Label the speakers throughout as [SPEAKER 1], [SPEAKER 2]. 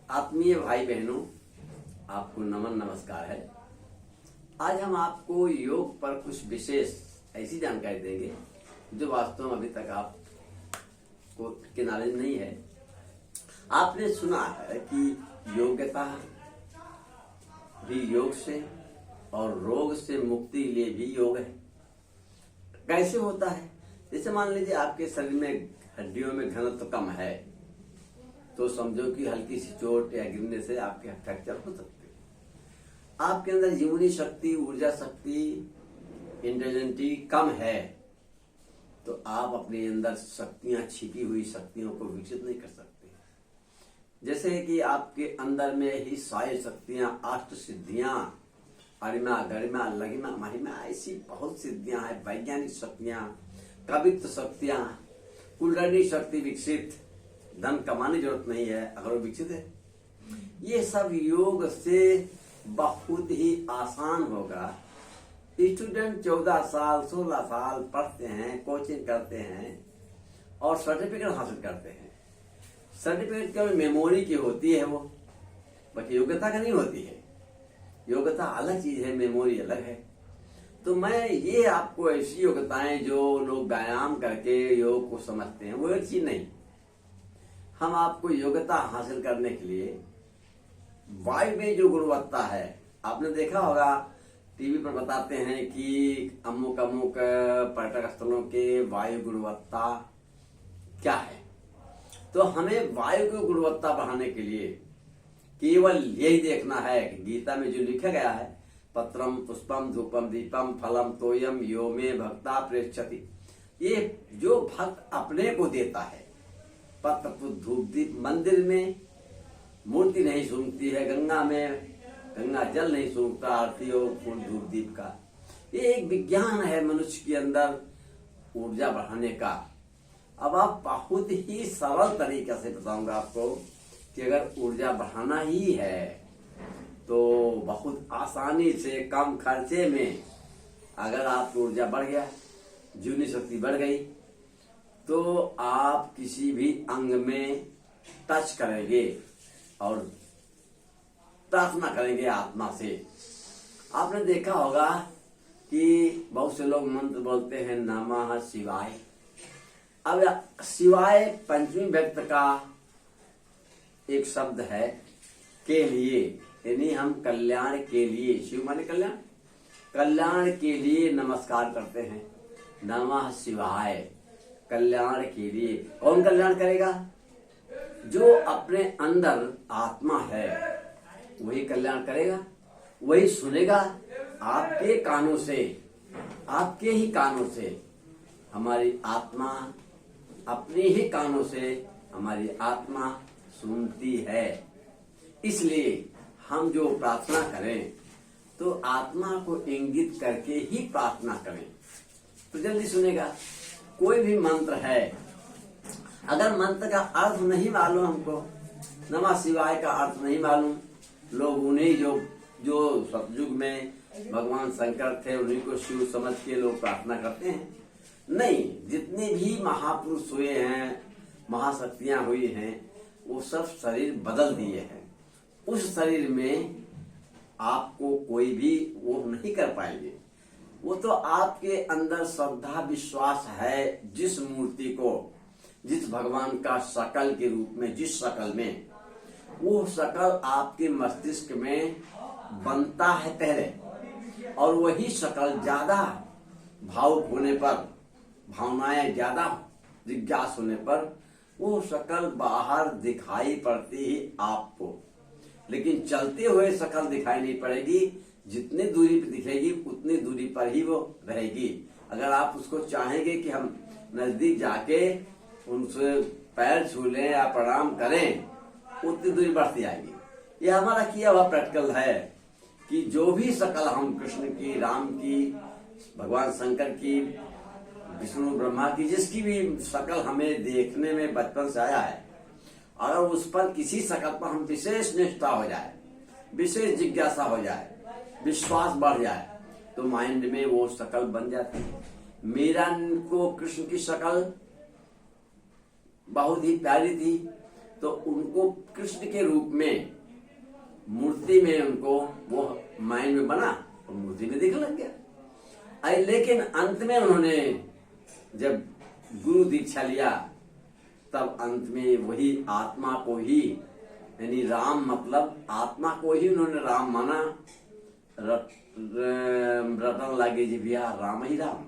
[SPEAKER 1] आत्मीय भाई बहनों, आपको नमन नमस्कार है। आज हम आपको योग पर कुछ विशेष ऐसी जानकारी देंगे जो वास्तव में अभी तक आपको के नॉलेज नहीं है। आपने सुना है कि योग्यता भी योग से और रोग से मुक्ति के लिए भी योग है। कैसे होता है? जैसे मान लीजिए आपके शरीर में हड्डियों में घनत्व कम है तो समझो कि हल्की सी चोट या गिरने से आपके फ्रैक्चर हो सकते हैं। आपके अंदर जीवनी शक्ति, ऊर्जा शक्ति, इंटेलिजेंटी कम है तो आप अपने अंदर शक्तियां, छिपी हुई शक्तियों को विकसित नहीं कर सकते। जैसे कि आपके अंदर में ही सारी शक्तियां, अष्ट सिद्धियां, अरिमा, गरिमा, लघिमा, महिमा, ऐसी बहुत सिद्धियां हैं। वैज्ञानिक शक्तियां, कवित्व शक्तियां, कुंडलिनी शक्ति विकसित, धन कमाने की जरूरत नहीं है अगर वो विकसित है। ये सब योग से बहुत ही आसान होगा। स्टूडेंट 14 साल 16 साल पढ़ते हैं, कोचिंग करते हैं और सर्टिफिकेट हासिल करते हैं। सर्टिफिकेट केवल मेमोरी की होती है, वो बाकी योग्यता का नहीं होती है। योग्यता अलग चीज है, मेमोरी अलग है। तो मैं ये आपको ऐसी योग्यताएं जो लोग व्यायाम करके योग को समझते हैं, वो एक चीज नहीं। हम आपको योग्यता हासिल करने के लिए वायु में जो गुणवत्ता है, आपने देखा होगा टीवी पर बताते हैं कि अमुक अमुक पर्यटक स्थलों के वायु गुणवत्ता क्या है। तो हमें वायु की गुणवत्ता बढ़ाने के लिए केवल यही देखना है कि गीता में जो लिखा गया है, पत्रम पुष्पम धूपम दीपम फलम तोयम यो में भक्ता प्रेक्षति। ये जो भक्त अपने को देता है, पत्र धूप दीप, मंदिर में मूर्ति नहीं सूंघती है, गंगा में गंगा जल नहीं सूंघता, आरती और फूल धूप दीप का। ये एक विज्ञान है मनुष्य के अंदर ऊर्जा बढ़ाने का। अब आप बहुत ही सरल तरीके से बताऊंगा आपको कि अगर ऊर्जा बढ़ाना ही है तो बहुत आसानी से कम खर्चे में अगर आपकी ऊर्जा बढ़ गया, जीवनी शक्ति बढ़ गई, तो आप किसी भी अंग में टच करेंगे और प्रार्थना करेंगे आत्मा से। आपने देखा होगा कि बहुत से लोग मंत्र बोलते हैं नमः शिवाय। अब शिवाय पंचमी व्यक्त का एक शब्द है के लिए, यानी हम कल्याण के लिए, शिव माने कल्याण, कल्याण के लिए नमस्कार करते हैं। नमः शिवाय, कल्याण के लिए। कौन कल्याण करेगा? जो अपने अंदर आत्मा है वही कल्याण करेगा, वही सुनेगा। आपके कानों से, आपके ही कानों से हमारी आत्मा, अपने ही कानों से हमारी आत्मा सुनती है। इसलिए हम जो प्रार्थना करें तो आत्मा को इंगित करके ही प्रार्थना करें तो जल्दी सुनेगा। कोई भी मंत्र है, अगर मंत्र का अर्थ नहीं मालूम हमको, नमः शिवाय का अर्थ नहीं मालूम, लोग उन्हीं जो सतयुग में भगवान शंकर थे उन्हीं को शिव समझ के लोग प्रार्थना करते हैं। नहीं, जितने भी महापुरुष हुए हैं, महाशक्तियां हुई हैं, वो सब शरीर बदल दिए हैं। उस शरीर में आपको कोई भी वो नहीं कर पाएंगे। वो तो आपके अंदर श्रद्धा विश्वास है, जिस मूर्ति को, जिस भगवान का शकल के रूप में, जिस शकल में, वो शकल आपके मस्तिष्क में बनता है पहले, और वही शकल ज्यादा भावुक होने पर, भावनाएं ज्यादा जिज्ञास होने पर वो शकल बाहर दिखाई पड़ती ही आपको, लेकिन चलते हुए शकल दिखाई नहीं पड़ेगी। जितनी दूरी पर दिखेगी उतनी दूरी पर ही वो रहेगी। अगर आप उसको चाहेंगे कि हम नजदीक जाके उनसे पैर छू लें या प्रणाम करें, उतनी दूरी बढ़ती आएगी। ये हमारा किया हुआ प्रैक्टिकल है कि जो भी शकल हम कृष्ण की, राम की, भगवान शंकर की, विष्णु ब्रह्मा की, जिसकी भी शकल हमें देखने में बचपन से आया है, अगर उस पर किसी शकल पर हम विशेष निष्ठा हो जाए, विशेष जिज्ञासा हो जाए, विश्वास बढ़ जाए, तो माइंड में वो शकल बन जाती है। मीरा को कृष्ण की शकल बहुत ही प्यारी थी तो उनको कृष्ण के रूप में मूर्ति में उनको वो माइंड में बना और मूर्ति में दिखने लग गया। लेकिन अंत में उन्होंने जब गुरु दीक्षा लिया तब अंत में वही आत्मा को ही, यानी राम मतलब आत्मा को ही उन्होंने राम माना। रतन लागे जी भैया राम ही राम,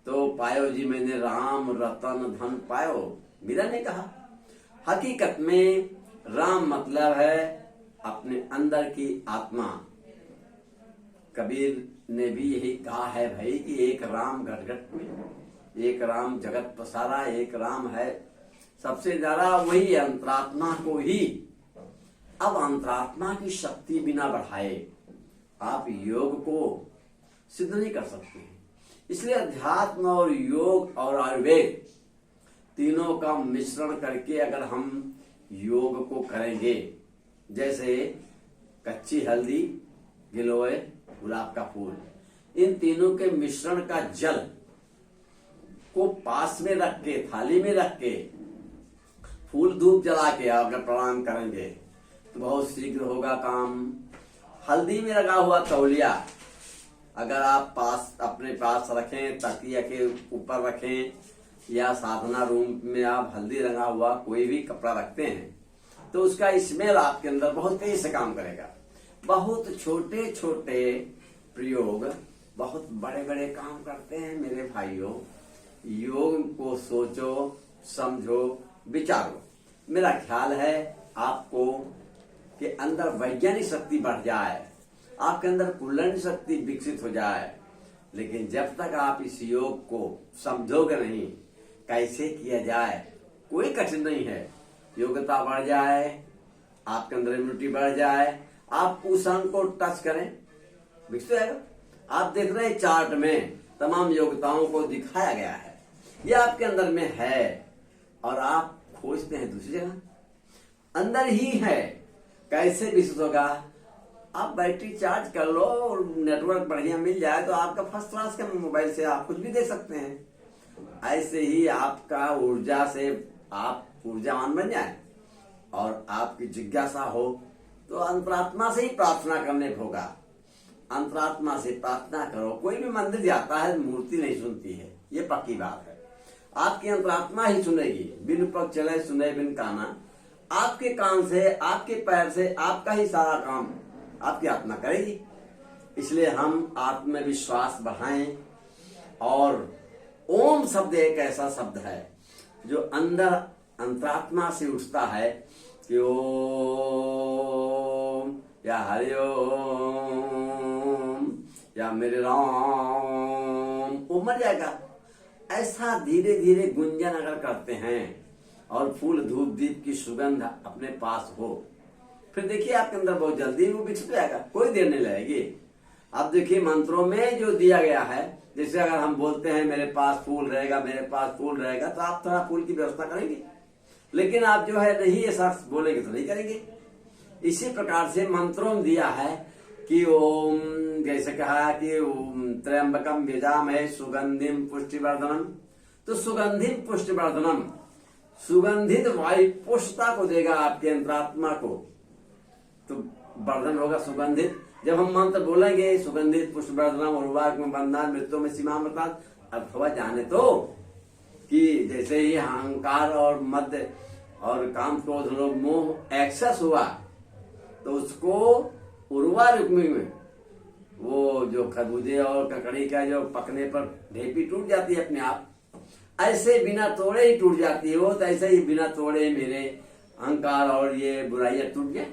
[SPEAKER 1] तो पायो जी मैंने राम रतन धन पायो, मीरा ने कहा। हकीकत में राम मतलब है अपने अंदर की आत्मा। कबीर ने भी यही कहा है भाई कि एक राम घट घट में, एक राम जगत पसारा, एक राम है सबसे ज्यादा, वही अंतरात्मा को ही। अब अंतरात्मा की शक्ति बिना बढ़ाए आप योग को सिद्ध नहीं कर सकते हैं। इसलिए अध्यात्म और योग और आयुर्वेद तीनों का मिश्रण करके अगर हम योग को करेंगे, जैसे कच्ची हल्दी, गिलोय, गुलाब का फूल, इन तीनों के मिश्रण का जल को पास में रख के, थाली में रख के, फूल धूप जला के अगर प्रणाम करेंगे तो बहुत शीघ्र होगा काम। हल्दी में लगा हुआ तौलिया अगर आप पास अपने पास रखें, तकिया के ऊपर रखें, या साधना रूम में आप हल्दी रंगा हुआ कोई भी कपड़ा रखते हैं तो उसका स्मेल आपके अंदर बहुत तेजी से काम करेगा। बहुत छोटे छोटे प्रयोग बहुत बड़े बड़े काम करते हैं मेरे भाइयों। योग को सोचो, समझो, विचारो। मेरा ख्याल है आपको कि अंदर वैज्ञानिक शक्ति बढ़ जाए, आपके अंदर कुंडलिनी शक्ति विकसित हो जाए। लेकिन जब तक आप इस योग को समझोगे नहीं कैसे किया जाए, कोई कठिन नहीं है। योग्यता बढ़ जाए, आपके अंदर इम्यूनिटी बढ़ जाए, आप उस अंग को टच करें, विकसित जाएगा। आप देख रहे हैं चार्ट में तमाम योग्यताओं को दिखाया गया है, ये आपके अंदर में है और आप खोजते हैं दूसरी जगह, अंदर ही है। कैसे विकसित होगा? आप बैटरी चार्ज कर लो और नेटवर्क बढ़िया मिल जाए तो आपका फर्स्ट क्लास के मोबाइल से आप कुछ भी देख सकते हैं। ऐसे ही आपका ऊर्जा से आप ऊर्जावान बन जाए और आपकी जिज्ञासा हो तो अंतरात्मा से ही प्रार्थना करने को होगा। अंतरात्मा से प्रार्थना करो। कोई भी मंदिर जाता है मूर्ति नहीं सुनती है, ये पक्की बात है। आपकी अंतरात्मा ही सुनेगी। बिन पग चले सुने बिन काना। आपके कान से, आपके पैर से आपका ही सारा काम आपकी आत्मा करेगी। इसलिए हम आत्मविश्वास बढ़ाएं। और ओम शब्द एक ऐसा शब्द है जो अंदर अंतरात्मा से उठता है कि ओम या हरि ओम या मेरे राम, वो मर जाएगा। ऐसा धीरे धीरे गुंजन अगर करते हैं और फूल धूप दीप की सुगंध अपने पास हो, फिर देखिए आपके अंदर बहुत जल्दी वो विकसित हो जाएगा, कोई देर नहीं लगेगी। अब देखिए मंत्रों में जो दिया गया है, जैसे अगर हम बोलते हैं मेरे पास फूल रहेगा, मेरे पास फूल रहेगा, तो आप थोड़ा फूल की व्यवस्था करेंगे। लेकिन आप जो है नहीं ऐसा बोलेंगे तो नहीं करेंगे। इसी प्रकार से मंत्रों में दिया है कि ओम, जैसे कहा कि त्र्यंबकम यजामहे सुगंधिम पुष्टिवर्धनम, तो सुगंधिम पुष्टिवर्धनम, सुगंधित वायु पुष्टता को देगा आपके अंतरात्मा को, तो वर्धन होगा सुगंधित। जब हम मंत्र बोलेंगे सुगंधित पुष्टिवर्धनम उर्वाक में बंधन मृत्यु में सीमा मृतात, अथवा जाने तो कि जैसे ही अहंकार और मध्य और काम क्रोध लोभ मोह एक्सेस हुआ तो उसको उर्वा रुक्मी में वो जो खरबूजे और ककड़ी का जो पकने पर ढेपी टूट जाती है अपने आप, ऐसे बिना तोड़े ही टूट जाती है वो, तो ऐसे ही बिना तोड़े मेरे अहंकार और ये बुराइयां टूट गए।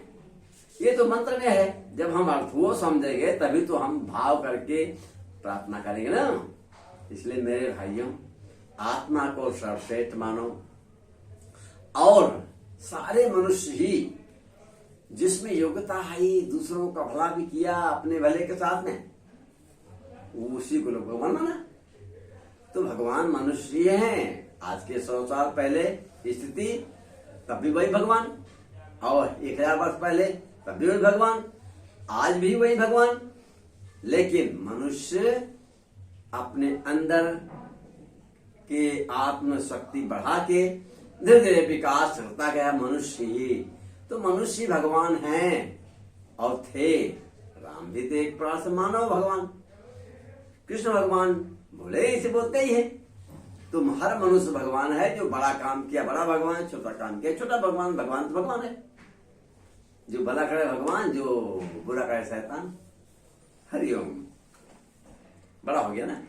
[SPEAKER 1] ये तो मंत्र में है। जब हम अर्थ वो समझेंगे तभी तो हम भाव करके प्रार्थना करेंगे ना। इसलिए मेरे भाइयों, आत्मा को सर्वश्रेष्ठ मानो और सारे मनुष्य ही जिसमें योग्यता है, दूसरों का भला भी किया अपने भले के साथ में, उसी को लोग भगवान माना। तो भगवान मनुष्य ही हैं। आज के 100 साल पहले स्थिति तब भी वही भगवान, और 1000 वर्ष पहले तब भी वही भगवान, आज भी वही भगवान। लेकिन मनुष्य अपने अंदर के आत्म शक्ति बढ़ा के धीरे धीरे विकास करता गया मनुष्य ही। तो मनुष्य भगवान हैं और थे। राम भी तो एक प्रकार से मानव भगवान, कृष्ण भगवान बोले इसे बोलते ही है। तो हर मनुष्य भगवान है। जो बड़ा काम किया बड़ा भगवान, छोटा काम किया छोटा भगवान। भगवान तो भगवान है। जो भला करे भगवान, जो बुरा करे शैतान। हरिओम। बड़ा हो गया ना।